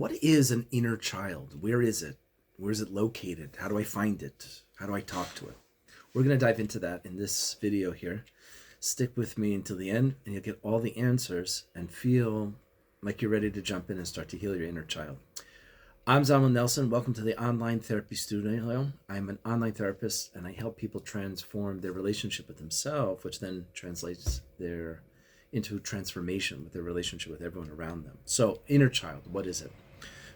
What is an inner child? Where is it? Where is it located? How do I find it? How do I talk to it? We're going to dive into that in this video here. Stick with me until the end and you'll get all the answers and feel like you're ready to jump in and start to heal your inner child. I'm Zalman Nelson. Welcome to the Online Therapy Studio. I'm an online therapist and I help people transform their relationship with themselves, which then translates into transformation with their relationship with everyone around them. So, inner child, what is it?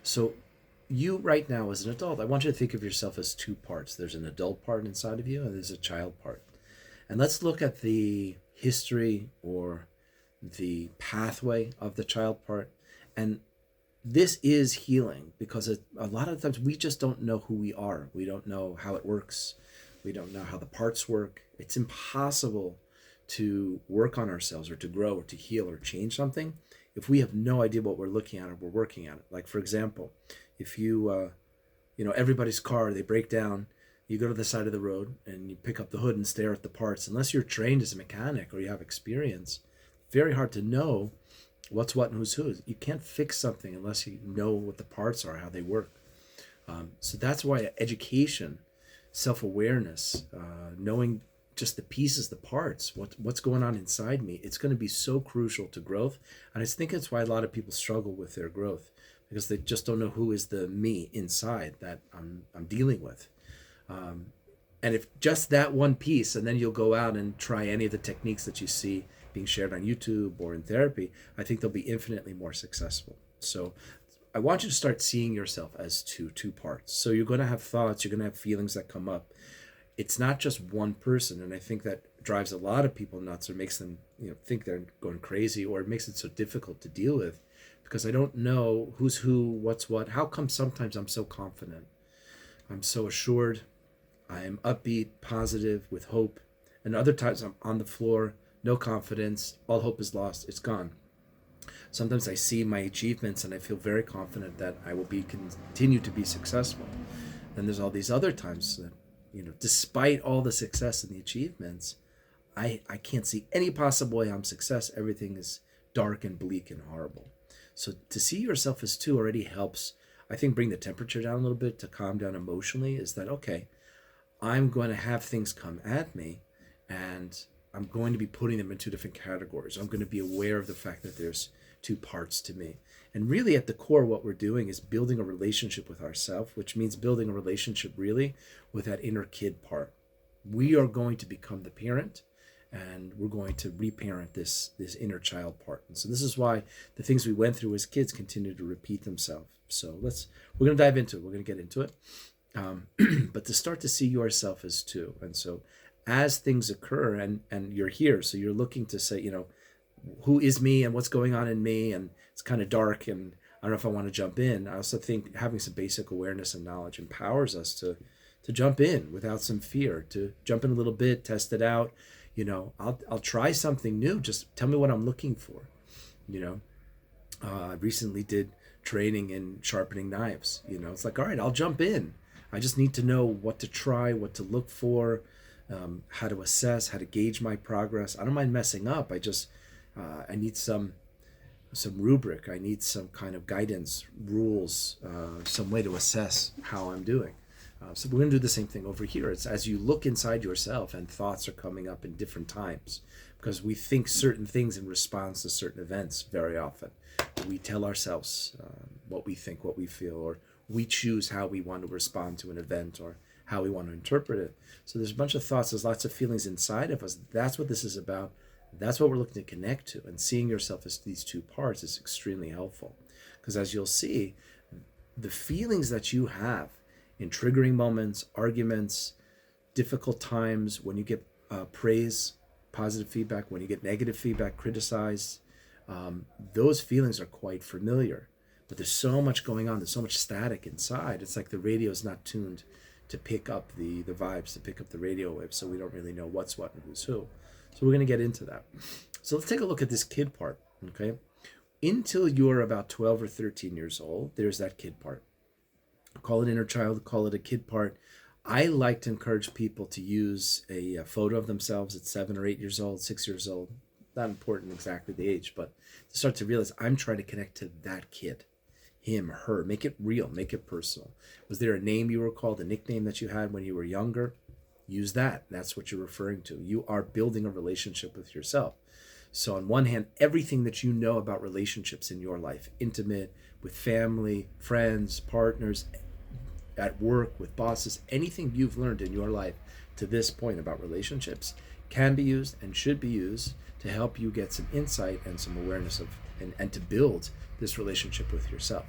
So, you right now as an adult, I want you to think of yourself as two parts. There's an adult part inside of you and there's a child part. And let's look at the history or the pathway of the child part. And this is healing because a lot of times we just don't know who we are. We don't know how it works. We don't know how the parts work. It's impossible to work on ourselves or to grow or to heal or change something if we have no idea what we're looking at or we're working at it. Like, for example, if everybody's car, they break down, you go to the side of the road and you pick up the hood and stare at the parts. Unless you're trained as a mechanic or you have experience, very hard to know what's what and who's who. You can't fix something unless you know what the parts are, how they work. So that's why education, self-awareness, knowing just the pieces, the parts, what's going on inside me, it's going to be so crucial to growth. And I think that's why a lot of people struggle with their growth, because they just don't know who is the me inside that I'm dealing with. And if just that one piece, and then you'll go out and try any of the techniques that you see being shared on YouTube or in therapy, I think they'll be infinitely more successful. So I want you to start seeing yourself as two parts. So you're going to have thoughts, you're going to have feelings that come up. It's not just one person, and I think that drives a lot of people nuts or makes them think they're going crazy, or it makes it so difficult to deal with because I don't know who's who, what's what. How come sometimes I'm so confident, I'm so assured, I'm upbeat, positive, with hope, and other times I'm on the floor, no confidence, all hope is lost, it's gone. Sometimes I see my achievements and I feel very confident that I will continue to be successful. And there's all these other times that, despite all the success and the achievements, I can't see any possible way I'm success. Everything is dark and bleak and horrible. So to see yourself as two already helps, I think, bring the temperature down a little bit, to calm down emotionally. Is that, okay, I'm going to have things come at me and I'm going to be putting them in two different categories. I'm going to be aware of the fact that there's two parts to me. And really at the core, what we're doing is building a relationship with ourselves, which means building a relationship really with that inner kid part. We are going to become the parent and we're going to reparent this inner child part. And so this is why the things we went through as kids continue to repeat themselves. So we're going to dive into it. We're going to get into it. But to start to see yourself as two. And so as things occur and you're here, so you're looking to say, who is me and what's going on in me, and it's kind of dark and I don't know if I want to jump in. I also think having some basic awareness and knowledge empowers us to jump in without some fear, to jump in a little bit, test it out. I'll try something new. Just tell me what I'm looking for. I recently did training in sharpening knives. It's like, all right, I'll jump in. I just need to know what to try, what to look for, how to assess, how to gauge my progress. I don't mind messing up. I need some rubric. I need some kind of guidance, rules, some way to assess how I'm doing. So we're going to do the same thing over here. It's as you look inside yourself and thoughts are coming up in different times, because we think certain things in response to certain events very often. We tell ourselves what we think, what we feel, or we choose how we want to respond to an event or how we want to interpret it. So there's a bunch of thoughts, there's lots of feelings inside of us. That's what this is about. That's what we're looking to connect to. And seeing yourself as these two parts is extremely helpful. Because as you'll see, the feelings that you have in triggering moments, arguments, difficult times, when you get praise, positive feedback, when you get negative feedback, criticized, those feelings are quite familiar. But there's so much going on, there's so much static inside. It's like the radio is not tuned to pick up the vibes, to pick up the radio waves, so we don't really know what's what and who's who. So we're going to get into that. So let's take a look at this kid part, okay? Until you're about 12 or 13 years old, there's that kid part. Call it inner child, call it a kid part. I like to encourage people to use a photo of themselves at 7 or 8 years old, 6 years old. Not important exactly the age, but to start to realize I'm trying to connect to that kid. him, her. Make it real, make it personal. Was there a name you were called, a nickname that you had when you were younger? Use that. That's what you're referring to. You are building a relationship with yourself. So on one hand, everything that you know about relationships in your life, intimate, with family, friends, partners, at work, with bosses, anything you've learned in your life to this point about relationships can be used and should be used to help you get some insight and some awareness of and to build this relationship with yourself.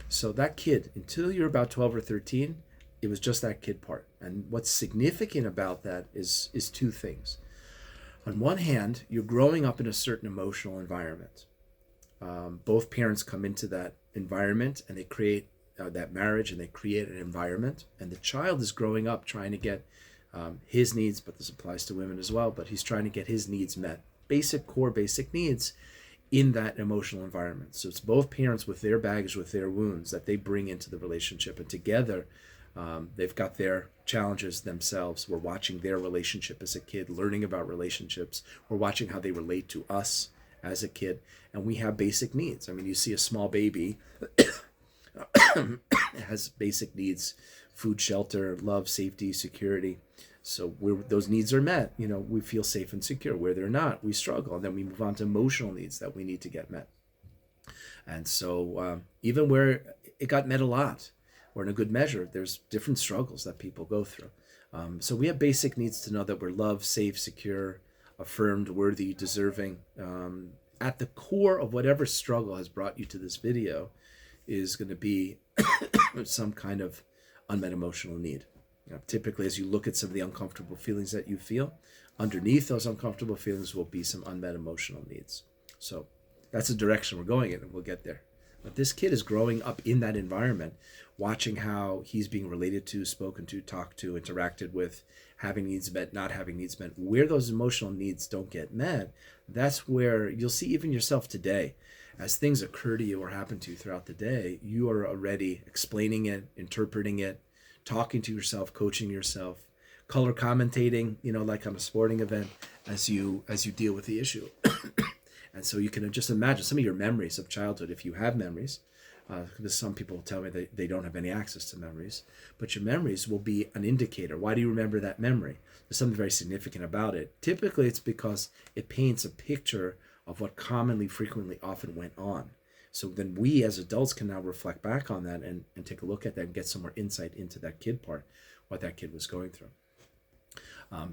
So that kid, until you're about 12 or 13, it was just that kid part. And what's significant about that is two things. On one hand, you're growing up in a certain emotional environment. Both parents come into that environment and they create that marriage, and they create an environment. And the child is growing up trying to get his needs, but this applies to women as well, but he's trying to get his needs met. Core basic needs in that emotional environment. So it's both parents with their baggage, with their wounds that they bring into the relationship. And together, they've got their challenges themselves. We're watching their relationship as a kid, learning about relationships. We're watching how they relate to us as a kid. And we have basic needs. I mean, you see a small baby has basic needs: food, shelter, love, safety, security. So those needs are met, we feel safe and secure. Where they're not, we struggle. And then we move on to emotional needs that we need to get met. And so even where it got met a lot, or in a good measure, there's different struggles that people go through. So we have basic needs to know that we're loved, safe, secure, affirmed, worthy, deserving. At the core of whatever struggle has brought you to this video is going to be some kind of unmet emotional need. Typically, as you look at some of the uncomfortable feelings that you feel, underneath those uncomfortable feelings will be some unmet emotional needs. So that's the direction we're going in, and we'll get there. But this kid is growing up in that environment, watching how he's being related to, spoken to, talked to, interacted with, having needs met, not having needs met. Where those emotional needs don't get met, that's where you'll see even yourself today. As things occur to you or happen to you throughout the day, you are already explaining it, interpreting it, talking to yourself, coaching yourself, color commentating, like on a sporting event as you deal with the issue. And so you can just imagine some of your memories of childhood, if you have memories, because some people tell me they don't have any access to memories, but your memories will be an indicator. Why do you remember that memory? There's something very significant about it. Typically, it's because it paints a picture of what commonly, frequently, often went on. So then we as adults can now reflect back on that and take a look at that and get some more insight into that kid part, what that kid was going through.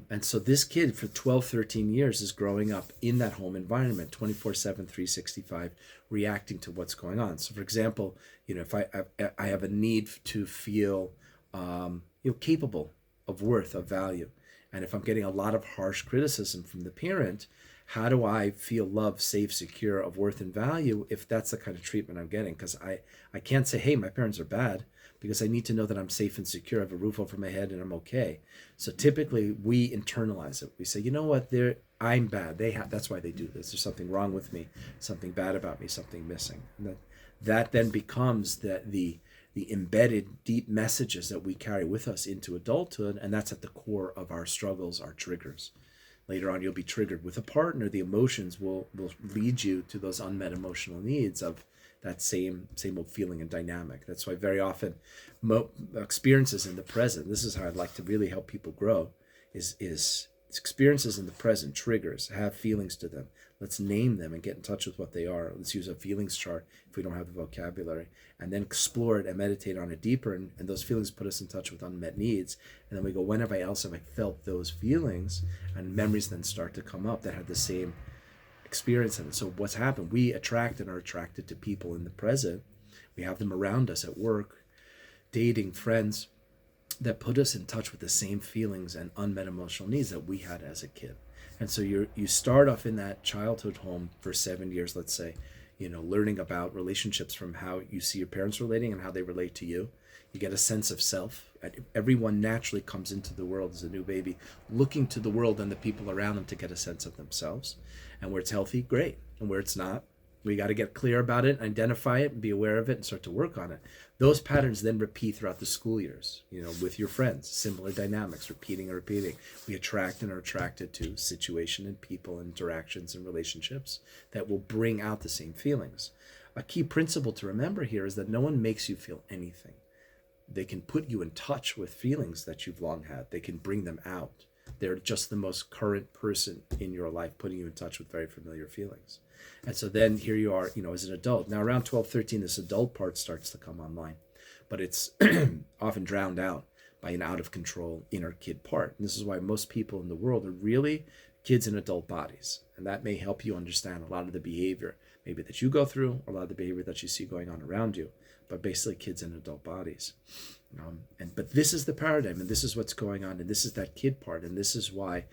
And so this kid for 12, 13 years is growing up in that home environment, 24/7, 365, reacting to what's going on. So for example, if I have a need to feel capable of worth, of value, and if I'm getting a lot of harsh criticism from the parent, how do I feel loved, safe, secure, of worth and value if that's the kind of treatment I'm getting? Because I can't say, hey, my parents are bad, because I need to know that I'm safe and secure, I have a roof over my head, and I'm okay. So typically we internalize it. We say, you know what, I'm bad. That's why they do this. There's something wrong with me, something bad about me, something missing. And that then becomes the embedded deep messages that we carry with us into adulthood, and that's at the core of our struggles, our triggers. Later on, you'll be triggered with a partner. The emotions will lead you to those unmet emotional needs of that same old feeling and dynamic. That's why very often experiences in the present, this is how I'd like to really help people grow, is experiences in the present, triggers, have feelings to them. Let's name them and get in touch with what they are. Let's use a feelings chart if we don't have the vocabulary, and then explore it and meditate on it deeper. And those feelings put us in touch with unmet needs. And then we go, when have I felt those feelings? And memories then start to come up that have the same experience in it. So what's happened? We attract and are attracted to people in the present. We have them around us at work, dating, friends, that put us in touch with the same feelings and unmet emotional needs that we had as a kid. And so you start off in that childhood home for 7 years, let's say, learning about relationships from how you see your parents relating and how they relate to you. You get a sense of self. Everyone naturally comes into the world as a new baby, looking to the world and the people around them to get a sense of themselves. And where it's healthy, great. And where it's not, we got to get clear about it, identify it, and be aware of it, and start to work on it. Those patterns then repeat throughout the school years, with your friends, similar dynamics, repeating and repeating. We attract and are attracted to situation and people, interactions and relationships that will bring out the same feelings. a key principle to remember here is that no one makes you feel anything. They can put you in touch with feelings that you've long had. They can bring them out. They're just the most current person in your life, putting you in touch with very familiar feelings. And so then here you are, as an adult. Now around 12, 13, this adult part starts to come online, but it's often drowned out by an out of control inner kid part. And this is why most people in the world are really kids in adult bodies. And that may help you understand a lot of the behavior, maybe that you go through, or a lot of the behavior that you see going on around you, but basically kids in adult bodies. But this is the paradigm, and this is what's going on, and this is that kid part, and this is why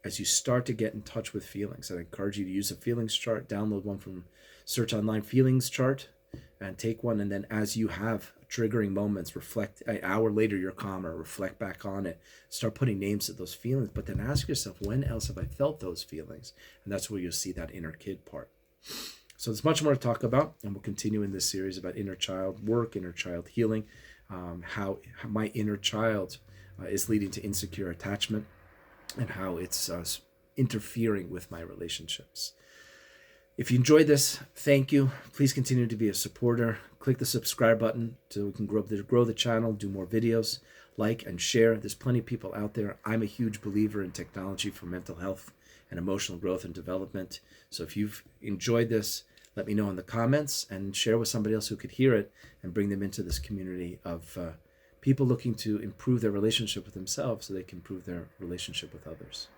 as you start to get in touch with feelings, I encourage you to use a feelings chart, download one from search online feelings chart, and take one, and then as you have triggering moments, reflect, an hour later you're calmer, reflect back on it, start putting names to those feelings, but then ask yourself, when else have I felt those feelings? And that's where you'll see that inner kid part. So there's much more to talk about, and we'll continue in this series about inner child work, inner child healing, how my inner child is leading to insecure attachment, and how it's interfering with my relationships. If you enjoyed this, thank you. Please continue to be a supporter. Click the subscribe button so we can grow the channel, do more videos, like and share. There's plenty of people out there. I'm a huge believer in technology for mental health and emotional growth and development. So if you've enjoyed this, let me know in the comments and share with somebody else who could hear it and bring them into this community of people looking to improve their relationship with themselves so they can improve their relationship with others.